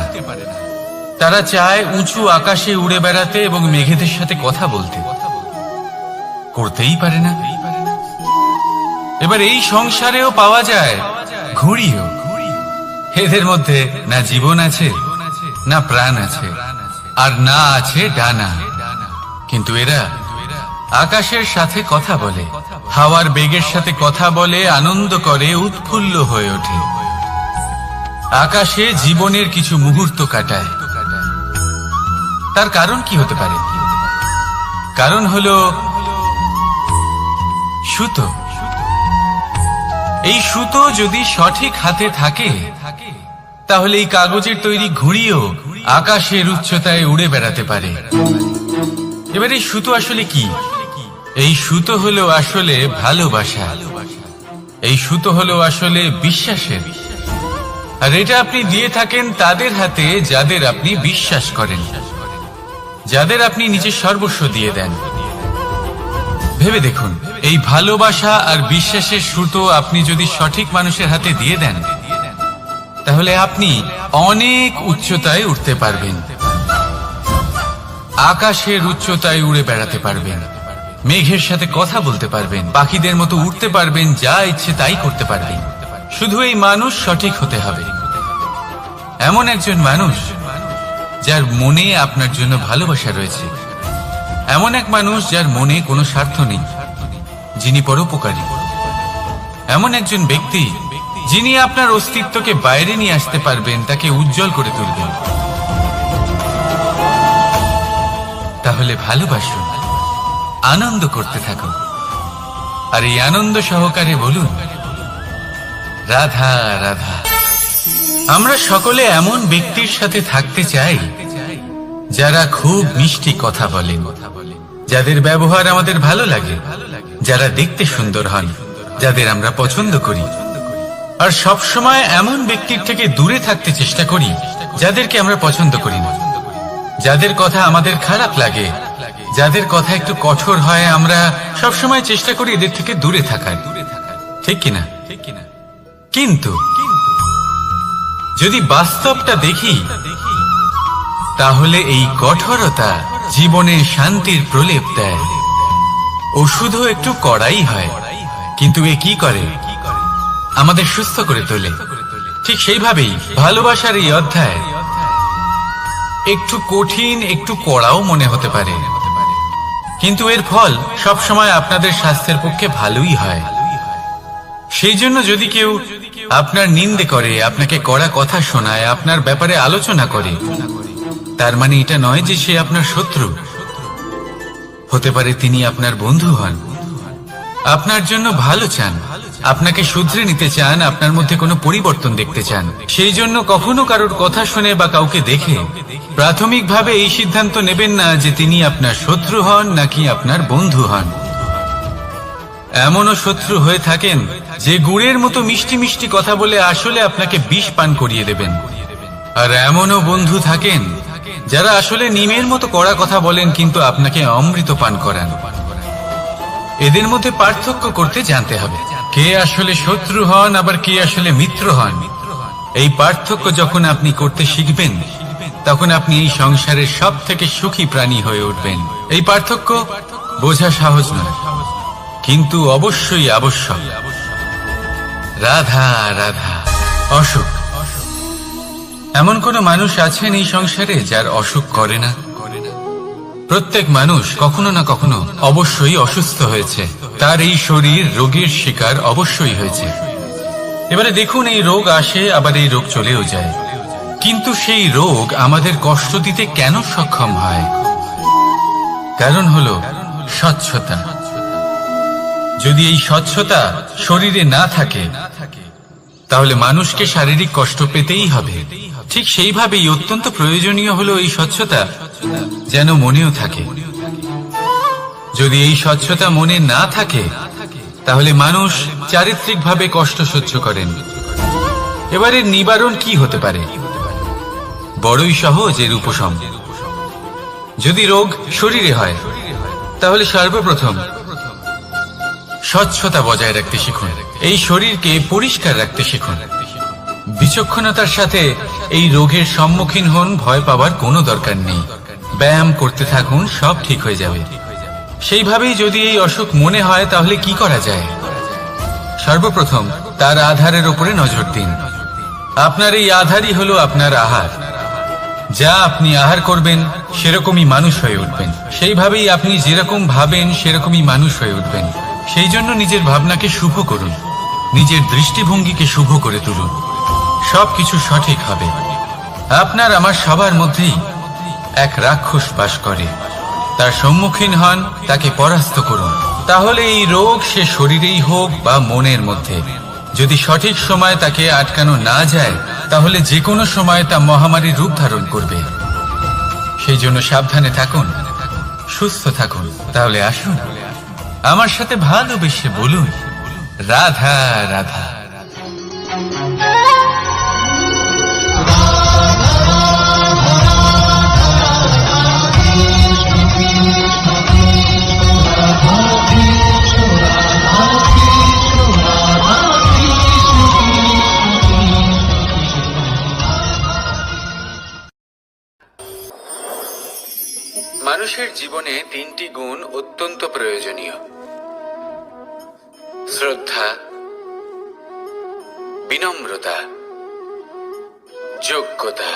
তারা চায় উঁচু আকাশে উড়ে বেড়াতে এবং মেঘেদের সাথে কথা বলতে, করতেই পারে না। এবার এই সংসারেও পাওয়া যায় ঘুড়িও। এদের মধ্যে না জীবন আছে, না প্রাণ আছে, আর না আছে ডানা, কিন্তু এরা আকাশের সাথে কথা বলে, হাওয়ার বেগের সাথে কথা বলে, আনন্দ করে, উৎফুল্ল হয়ে ওঠে। আকাশে জীবনের কিছু মুহূর্ত কাটায়। তার কারণ কি হতে পারে? কারণ হলো সুতো। এই সুতো যদি সঠিক হাতে থাকে, তাহলে এই কাগজের তৈরি ঘুড়িও আকাশের উচ্চতায় উড়ে বেড়াতে পারে। এবার এই সুতো আসলে কি? এই সুতো হলো আসলে ভালোবাসা। এই সুতো হলো আসলে বিশ্বাসের। আর এটা আপনি দিয়ে থাকেন তাদের হাতে যাদের আপনি বিশ্বাস করেন, যাদের আপনি নিজের সর্বস্ব দিয়ে দেন। ভেবে দেখুন, এই ভালোবাসা আর বিশ্বাসের সুতো আপনি যদি সঠিক মানুষের হাতে দিয়ে দেন, তাহলে আপনি অনেক উচ্চতায় উঠতে পারবেন, আকাশের উচ্চতায় উড়ে বেড়াতে পারবেন, মেঘের সাথে কথা বলতে পারবেন, পাখিদের মতো উঠতে পারবেন, যা ইচ্ছে তাই করতে পারবেন। শুধু এই মানুষ সঠিক হতে হবে, এমন একজন মানুষ যার মনে আপনার জন্য ভালোবাসা রয়েছে, এমন এক মানুষ যার মনে কোনো স্বার্থ নেই, যিনি পরোপকারী, এমন একজন ব্যক্তি যিনি আপনার অস্তিত্বকে বাইরে নিয়ে আসতে পারবেন, তাকে উজ্জ্বল করে তুলবেন। তাহলে ভালোবাসুন, আনন্দ করতে থাকুন, আর এই আনন্দ সহকারে বলুন, রাধা রাধা। আমরা সকলে এমন ব্যক্তির সাথে থাকতে চাই যারা খুব মিষ্টি কথা বলেন, যাদের ব্যবহার আমাদের ভালো লাগে, যারা দেখতে সুন্দর হন, যাদের আমরা পছন্দ করি। আর সব সময় এমন ব্যক্তির থেকে দূরে থাকতে চেষ্টা করি যাদেরকে আমরা পছন্দ করি না, যাদের কথা আমাদের খারাপ লাগে, যাদের কথা একটু কঠোর হয়। আমরা সব সময় চেষ্টা করি এদের থেকে দূরে থাকার, ঠিক কিনা? কিন্তু যদি বাস্তবটা দেখি, তাহলে এই কঠোরতা জীবনে শান্তির প্রলেপ দেয়। ওষুধও একটু কড়াই হয়, কিন্তু এ কি করে? আমাদের সুস্থ করে তোলে। ঠিক সেইভাবেই ভালোবাসার এই অধ্যায় একটু কঠিন, একটু কড়াও মনে হতে পারে, কিন্তু এর ফল সবসময় আপনাদের স্বাস্থ্যের পক্ষে ভালোই হয়। সেই জন্য যদি কেউ আপনার নিন্দে করে, আপনাকে কড়া কথা শোনায়, আপনার ব্যাপারে আলোচনা করে, তার মানে এটা নয় যে সে আপনার শত্রু। হতে পারে তিনি আপনার বন্ধু হন, আপনার জন্য ভালো চান, আপনাকে শুধরে নিতে চান, আপনার মধ্যে কোনো পরিবর্তন দেখতে চান। সেই জন্য কখনো কারোর কথা শুনে বা কাউকে দেখে প্রাথমিকভাবে এই সিদ্ধান্ত নেবেন না যে তিনি আপনার শত্রু হন নাকি আপনার বন্ধু হন। এমনও শত্রু হয়ে থাকেন যে গুড়ের মতো মিষ্টি মিষ্টি কথা বলে আসলে আপনাকে বিষ পান করিয়ে দেবেন। আর এমনও বন্ধু থাকেন যারা আসলে নিমের মতো কড়া কথা বলেন, কিন্তু আপনাকে অমৃত পান করান। এদের মধ্যে পার্থক্য করতে জানতে হবে, কে আসলে শত্রু হন আবার কে আসলে মিত্র হন। এই পার্থক্য যখন আপনি করতে শিখবেন, তখন আপনি এই সংসারের সব থেকে সুখী প্রাণী হয়ে উঠবেন। এই পার্থক্য বোঝা সহজ নয়, কিন্তু অবশ্যই আবশ্যক। রাধা রাধা। অসুখ। এমন কোন মানুষ আছেন এই সংসারে যার অসুখ করে না? প্রত্যেক মানুষ কখনো না কখনো অবশ্যই অসুস্থ হয়েছে, তার এই শরীর রোগের শিকার অবশ্যই হয়েছে। এবারে দেখুন, এই রোগ আসে, আবার এই রোগ চলেও যায়, কিন্তু সেই রোগ আমাদের কষ্ট দিতে কেন সক্ষম হয়? কারণ হলো স্বচ্ছতা। যদি এই স্বচ্ছতা শরীরে না থাকে, তাহলে মানুষকে শারীরিক কষ্ট পেতেই হবে। ঠিক সেইভাবেই অত্যন্ত প্রয়োজনীয় হলো এই স্বচ্ছতা যেন মনেও থাকে। যদি এই স্বচ্ছতা মনে না থাকে, তাহলে মানুষ চারিত্রিকভাবে কষ্ট সহ্য করেন। এবারে নিবারণ কি হতে পারে? বড়ই সহজ এর উপশম। যদি রোগ শরীরে হয়, তাহলে সর্বপ্রথম স্বচ্ছতা বজায় রাখতে শিখুন, এই শরীরকে পরিষ্কার রাখতে শিখুন। বিচক্ষণতার সাথে এই রোগের সম্মুখীন হন, ভয় পাবার কোনো দরকার নেই। ব্যায়াম করতে থাকুন, সব ঠিক হয়ে যাবে। সেইভাবেই যদি এই অসুখ মনে হয়, তাহলে কি করা যায়? সর্বপ্রথম তার আধারের উপরে নজর দিন। আপনার এই আধারই হলো আপনার আহার। যা আপনি আহার করবেন, সেরকমই মানুষ হয়ে উঠবেন। সেইভাবেই আপনি যেরকম ভাবেন, সেরকমই মানুষ হয়ে উঠবেন। সেই জন্য নিজের ভাবনাকে শুভ করুন, নিজের দৃষ্টিভঙ্গিকে শুভ করে তুলুন, সবকিছু সঠিক হবে। আপনার আমার সবার মধ্যেই এক রাক্ষস বাস করে, তার সম্মুখীন হন, তাকে পরাস্ত করুন। তাহলে এই রোগ সে শরীরেই হোক বা মনের মধ্যে, যদি সঠিক সময় তাকে আটকানো না যায়, তাহলে যে কোনো সময় তা মহামারীর রূপ ধারণ করবে। সেই জন্য সাবধানে থাকুন, সুস্থ থাকুন। তাহলে আসুন, আমার সাথে ভালোবেসে বলুন, রাধা রাধা। মানুষের জীবনে তিনটি গুণ অত্যন্ত প্রয়োজনীয়: শ্রদ্ধা, বিনম্রতা, যোগ্যতা।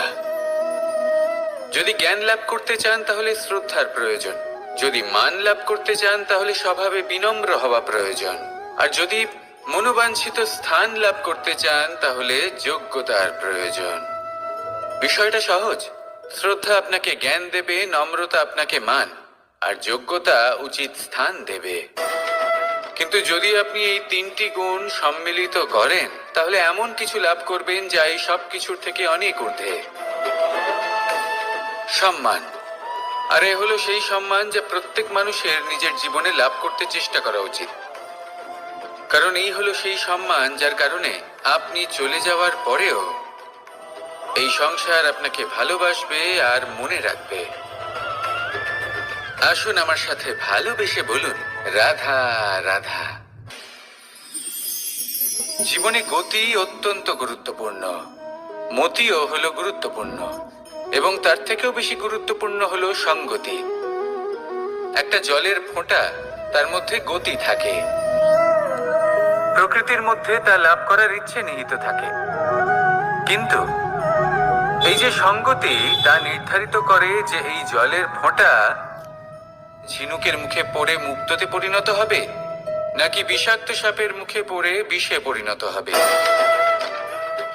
যদি জ্ঞান লাভ করতে চান, তাহলে শ্রদ্ধার প্রয়োজন। যদি মান লাভ করতে চান তাহলে স্বভাবে বিনম্র হওয়া প্রয়োজন, আর যদি মনোবাঞ্ছিত স্থান লাভ করতে চান তাহলে যোগ্যতার প্রয়োজন। বিষয়টা সহজ। শ্রদ্ধা আপনাকে জ্ঞান দেবে, নম্রতা আপনাকে মান, আর যোগ্যতা উচিত স্থান দেবে। কিন্তু যদি আপনি এই তিনটি গুণ সম্মিলিত করেন তাহলে এমন কিছু লাভ করবেন যা এই সব কিছুর থেকে অনেক ঊর্ধ্বে। সম্মান। আর এ হলো সেই সম্মান যা প্রত্যেক মানুষের নিজের জীবনে লাভ করতে চেষ্টা করা উচিত, কারণ এই হলো সেই সম্মান যার কারণে আপনি চলে যাওয়ার পরেও এই সংসার আপনাকে ভালোবাসবে আর মনে রাখবে। আসুন আমার সাথে ভালোবেসে বলুন, রাধা রাধা। জীবনে গতি অত্যন্ত গুরুত্বপূর্ণ, মতিও হলো গুরুত্বপূর্ণ, এবং তার থেকেও বেশি গুরুত্বপূর্ণ হলো সঙ্গতি। একটা জলের ফোঁটা, তার মধ্যে গতি থাকে, প্রকৃতির মধ্যে তা লাভ করার ইচ্ছে নিহিত থাকে, কিন্তু এই যে সঙ্গতি তা নির্ধারিত করে যে এই জলের ফোঁটা ঝিনুকের মুখে পড়ে মুক্ততে পরিণত হবে নাকি বিষাক্ত সাপের মুখে পড়ে বিষে পরিণত হবে।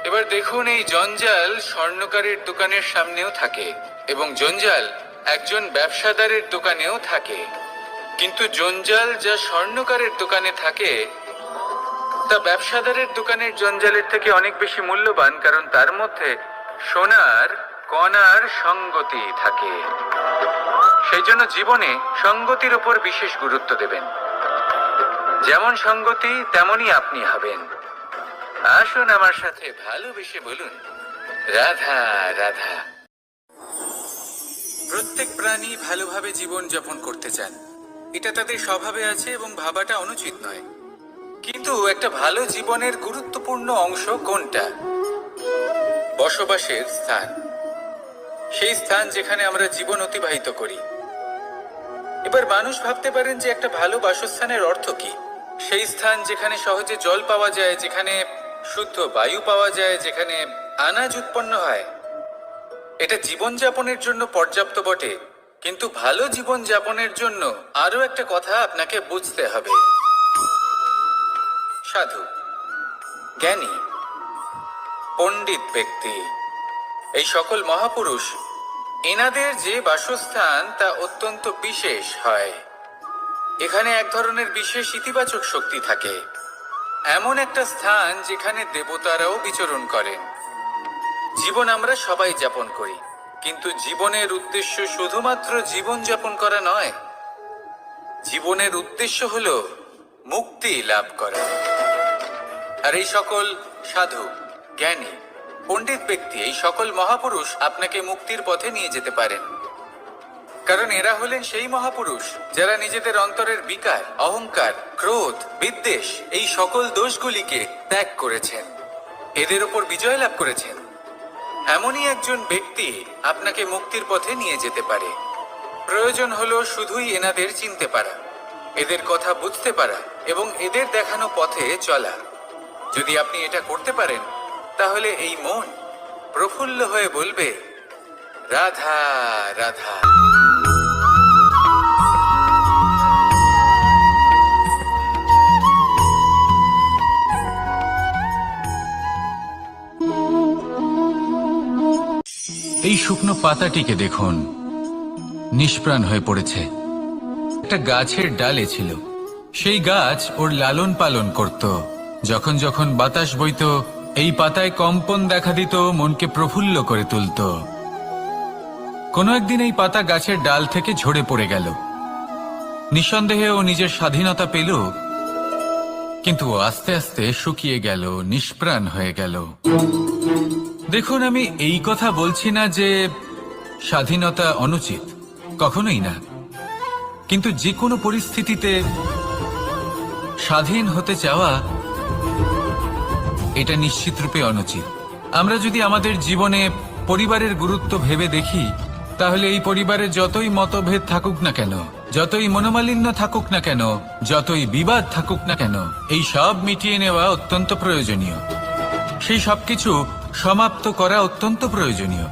এবার দেখুন, এই জঞ্জাল স্বর্ণকারের দোকানের সামনেও থাকে এবং জঞ্জাল একজন ব্যবসাদারের দোকানেও থাকে, কিন্তু জঞ্জাল যা স্বর্ণকারের দোকানে থাকে তা ব্যবসাদারের দোকানের জঞ্জালের থেকে অনেক বেশি মূল্যবান, কারণ তার মধ্যে সোনার কণার সঙ্গতি থাকে। সেই জন্য জীবনে সঙ্গতির উপর বিশেষ গুরুত্ব দেবেন। যেমন সঙ্গতি তেমনই আপনি হবেন। আসুন আমার সাথে ভালোবেসে বলুন, রাধা রাধা। প্রত্যেক প্রাণী ভালোভাবে জীবন যাপন করতে চান, এটা তাদের স্বভাবে আছে এবং ভাবাটা অনুচিত নয়। কিন্তু একটা ভালো জীবনের গুরুত্বপূর্ণ অংশ কোনটা? বসবাসের স্থান, সেই স্থান যেখানে আমরা জীবন অতিবাহিত করি। এবার মানুষ ভাবতে পারেন যে একটা ভালো বাসস্থানের অর্থ কি? সেই স্থান যেখানে সহজে জল পাওয়া যায়, যেখানে শুদ্ধ বায়ু পাওয়া যায়, যেখানে আনাজ উৎপন্ন হয়। এটা জীবনযাপনের জন্য পর্যাপ্ত বটে, কিন্তু ভালো জীবনযাপনের জন্য আরো একটা কথা আপনাকে বুঝতে হবে। সাধু, জ্ঞানী, পণ্ডিত ব্যক্তি, এই সকল মহাপুরুষ, এনাদের যে বাসস্থান তা অত্যন্ত বিশেষ হয়। এখানে এক ধরনের বিশেষ ইতিবাচক শক্তি থাকে, এমন একটা স্থান যেখানে দেবতারাও বিচরণ করেন। জীবন আমরা সবাই যাপন করি, কিন্তু জীবনের উদ্দেশ্য শুধুমাত্র জীবন যাপন করা নয়। জীবনের উদ্দেশ্য হলো মুক্তি লাভ করা। আর এই সকল সাধু, জ্ঞানী, পণ্ডিত ব্যক্তি, এই সকল মহাপুরুষ আপনাকে মুক্তির পথে নিয়ে যেতে পারেন, কারণ এরা হলেন সেই মহাপুরুষ যারা নিজেদের অন্তরের বিকার, অহংকার, ক্রোধ, বিদ্বেষ এই সকল দোষগুলিকে ত্যাগ করেছেন, এদের উপর বিজয় লাভ করেছেন। এমনই একজন ব্যক্তি আপনাকে মুক্তির পথে নিয়ে যেতে পারে। প্রয়োজন হলো শুধুই এনাদের চিনতে পারা, এদের কথা বুঝতে পারা এবং এদের দেখানো পথে চলা। যদি আপনি এটা করতে পারেন তাহলে এই মন প্রফুল্ল হয়ে বলবে, রাধা রাধা। এই শুকনো পাতাটিকে দেখুন, নিষ্প্রাণ হয়ে পড়েছে। একটা গাছের ডালে ছিল, সেই গাছ ওর লালন পালন করত। যখন যখন বাতাস বইত, এই পাতায় কম্পন দেখা দিত, মনকে প্রফুল্ল করে তুলত। কোনো একদিন এই পাতা গাছের ডাল থেকে ঝরে পড়ে গেল। নিঃসন্দেহে ও নিজের স্বাধীনতা পেল, কিন্তু আস্তে আস্তে শুকিয়ে গেল, নিষ্প্রাণ হয়ে গেল। দেখুন, আমি এই কথা বলছি না যে স্বাধীনতা অনুচিত, কখনোই না। কিন্তু যে কোনো পরিস্থিতিতে স্বাধীন হতে চাওয়া এটা নিশ্চিতরূপে অনুচিত। আমরা যদি আমাদের জীবনে পরিবারের গুরুত্ব ভেবে দেখি, তাহলে এই পরিবারে যতই মতভেদ থাকুক না কেন, যতই মনোমালিন্য থাকুক না কেন, যতই বিবাদ থাকুক না কেন, এই সব মিটিয়ে নেওয়া অত্যন্ত প্রয়োজনীয়। সেই সবকিছু সমাপ্ত করা অত্যন্ত প্রয়োজনীয়।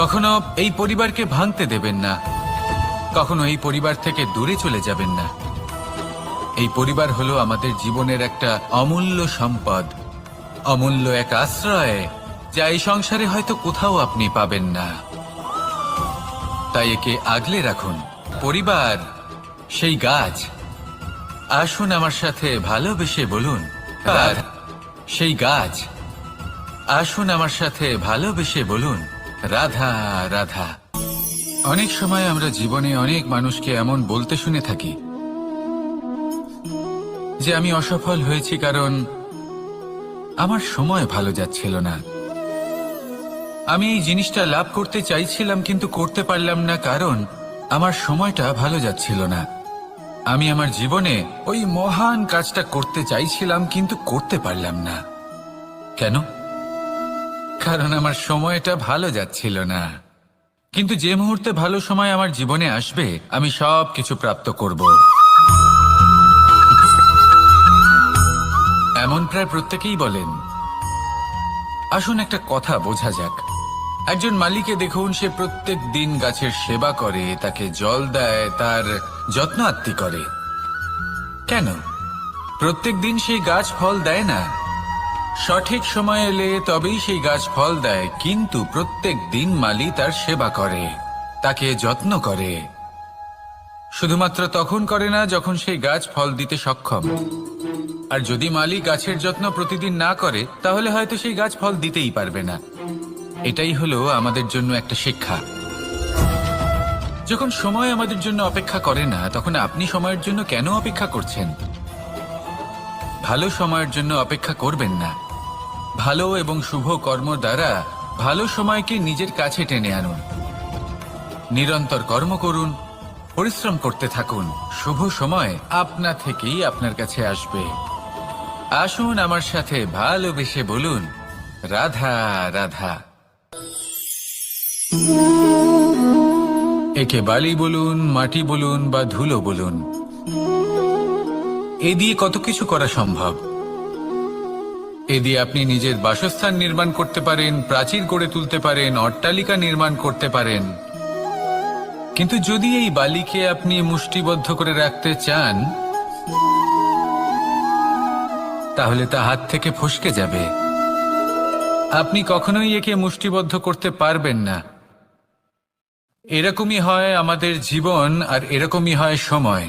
কখনো এই পরিবারকে ভাঙতে দেবেন না, কখনো এই পরিবার থেকে দূরে চলে যাবেন না। এই পরিবার হলো আমাদের জীবনের একটা অমূল্য সম্পদ, অমূল্য এক আশ্রয়, যা এই সংসারে হয়তো কোথাও আপনি পাবেন না। তাই একে আগলে রাখুন। পরিবার সেই গাছ। আসুন আমার সাথে ভালোবেসে বলুন, আর সেই গাছ। আসুন আমার সাথে ভালোবেসে বলুন, রাধা রাধা। অনেক সময় আমরা জীবনে অনেক মানুষকে এমন বলতে শুনে থাকি যে আমি অসফল হয়েছি কারণ আমার সময় ভালো যাচ্ছিল না। আমি এই জিনিসটা লাভ করতে চাইছিলাম কিন্তু করতে পারলাম না কারণ আমার সময়টা ভালো যাচ্ছিল না। আমি আমার জীবনে ওই মহান কাজটা করতে চাইছিলাম কিন্তু করতে পারলাম না। কেন? কারণ আমার সময়টা ভালো যাচ্ছিল না। কিন্তু যে মুহূর্তে ভালো সময় আমার জীবনে আসবে আমি সব কিছু প্রাপ্ত করব। এমন প্রায় প্রত্যেকেই বলেন। আসুন একটা কথা বোঝা যাক। একজন মালিকে দেখুন, সে প্রত্যেক দিন গাছের সেবা করে, তাকে জল দেয়, তার যত্ন আত্তি করে। কেন? প্রত্যেক দিন সেই গাছ ফল দেয় না। সঠিক সময় এলে তবেই সেই গাছ ফল দেয়, কিন্তু প্রত্যেক দিন মালি তার সেবা করে, তাকে যত্ন করে। শুধুমাত্র তখন করে না যখন সেই গাছ ফল দিতে সক্ষম। আর যদি মালি গাছের যত্ন প্রতিদিন না করে তাহলে হয়তো সেই গাছ ফল দিতেই পারবে না। এটাই হলো আমাদের জন্য একটা শিক্ষা। যখন সময় আমাদের জন্য অপেক্ষা করে না তখন আপনি সময়ের জন্য কেন অপেক্ষা করছেন? ভালো সময়ের জন্য অপেক্ষা করবেন না। ভালো এবং শুভ কর্ম দ্বারা ভালো সময়কে নিজের কাছে টেনে আনুন। নিরন্তর কর্ম করুন, পরিশ্রম করতে থাকুন। শুভ সময় আপনা থেকেই আপনার কাছে আসবে। আসুন আমার সাথে ভালোবেসে বলুন, রাধা রাধা। একে বালি বলুন, মাটি বলুন বা ধুলো বলুন, এ দিয়ে কত কিছু করা সম্ভব। এ দিয়ে আপনি নিজের বাসস্থান নির্মাণ করতে পারেন, প্রাচীর গড়ে তুলতে পারেন, অট্টালিকা নির্মাণ করতে পারেন। কিন্তু যদি এই বালিকে আপনি মুষ্টিবদ্ধ করে রাখতে চান তাহলে তা হাত থেকে ফসকে যাবে। আপনি কখনোই একে মুষ্টিবদ্ধ করতে পারবেন না। এরকমই হয় আমাদের জীবন, আর এরকমই হয় সময়।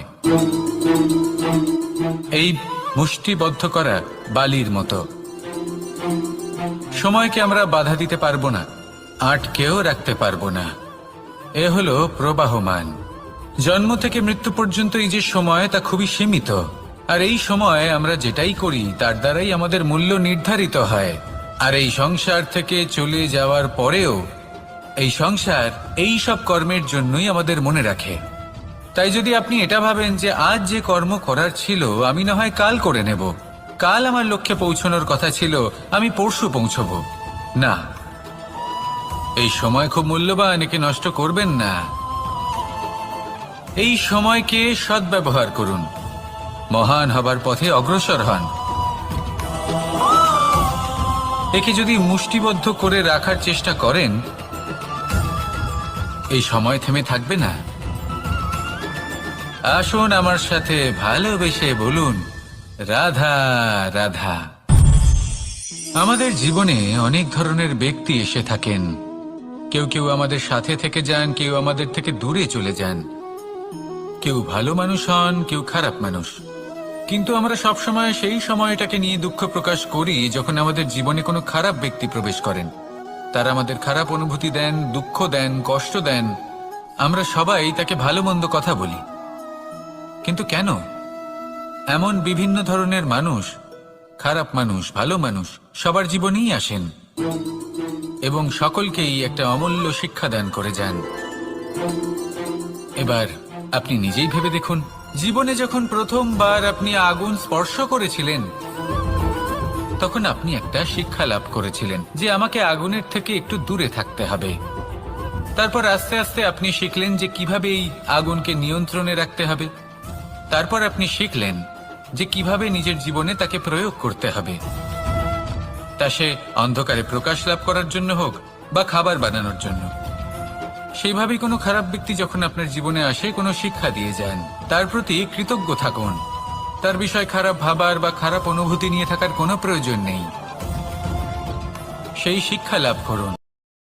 এই মুষ্টিবদ্ধ করা বালির মতো। সময়কে আমরা বাধা দিতে পারবো না, আটকেও রাখতে পারবো না। এ হলো প্রবাহমান। জন্ম থেকে মৃত্যু পর্যন্ত এই যে সময়, তা খুবই সীমিত। আর এই সময় আমরা যেটাই করি তার দ্বারাই আমাদের মূল্য নির্ধারিত হয়। আর এই সংসার থেকে চলে যাওয়ার পরেও এই সংসার এই সব কর্মের জন্যই আমাদের মনে রাখে। তাই যদি আপনি এটা ভাবেন যে আজ যে কর্ম করার ছিল আমি না হয় কাল করে নেব, কাল আমার লক্ষ্যে পৌঁছানোর কথা ছিল আমি পরশু পৌঁছব, না, এই সময় খুব মূল্যবান, একে নষ্ট করবেন না। এই সময়কে সদ্ব্যবহার করুন, মহান হবার পথে অগ্রসর হন। একে যদি মুষ্টিবদ্ধ করে রাখার চেষ্টা করেন এই সময় থেমে থাকবে না। আসুন আমার সাথে ভালোবেসে বলুন, রাধা রাধা। আমাদের জীবনে অনেক ধরনের ব্যক্তি এসে থাকেন। কেউ কেউ আমাদের সাথে থেকে যান, কেউ আমাদের থেকে দূরে চলে যান। কেউ ভালো মানুষ হন, কেউ খারাপ মানুষ। কিন্তু আমরা সবসময় সেই সময়টাকে নিয়ে দুঃখ প্রকাশ করি যখন আমাদের জীবনে কোনো খারাপ ব্যক্তি প্রবেশ করেন। তারা আমাদের খারাপ অনুভূতি দেন, দুঃখ দেন, কষ্ট দেন। আমরা সবাই তাকে ভালো মন্দ কথা বলি। কিন্তু কেন? এমন বিভিন্ন ধরনের মানুষ, খারাপ মানুষ, ভালো মানুষ সবার জীবনেই আসেন এবং সকলকেই একটা অমূল্য শিক্ষা দান করে যান। এবার আপনি নিজেই ভেবে দেখুন, জীবনে যখন প্রথমবার আপনি আগুন স্পর্শ করেছিলেন তখন আপনি একটা শিক্ষা লাভ করেছিলেন যে আমাকে আগুনের থেকে একটু দূরে থাকতে হবে। তারপর আস্তে আস্তে আপনি শিখলেন যে কিভাবে এই আগুনকে নিয়ন্ত্রণে রাখতে হবে। তারপর আপনি শিখলেন যে কিভাবে নিজের জীবনে তাকে প্রয়োগ করতে হবে, তা সে অন্ধকারে প্রকাশ লাভ করার জন্য হোক বা খাবার বানানোর জন্য। সেইভাবেই কোনো খারাপ ব্যক্তি যখন আপনার জীবনে আসে কোনো শিক্ষা দিয়ে যান, তার প্রতি কৃতজ্ঞ থাকুন। তার বিষয় খারাপ ভাবার বা খারাপ অনুভূতি নিয়ে থাকার কোনো প্রয়োজন নেই। সেই শিক্ষা লাভ করুন।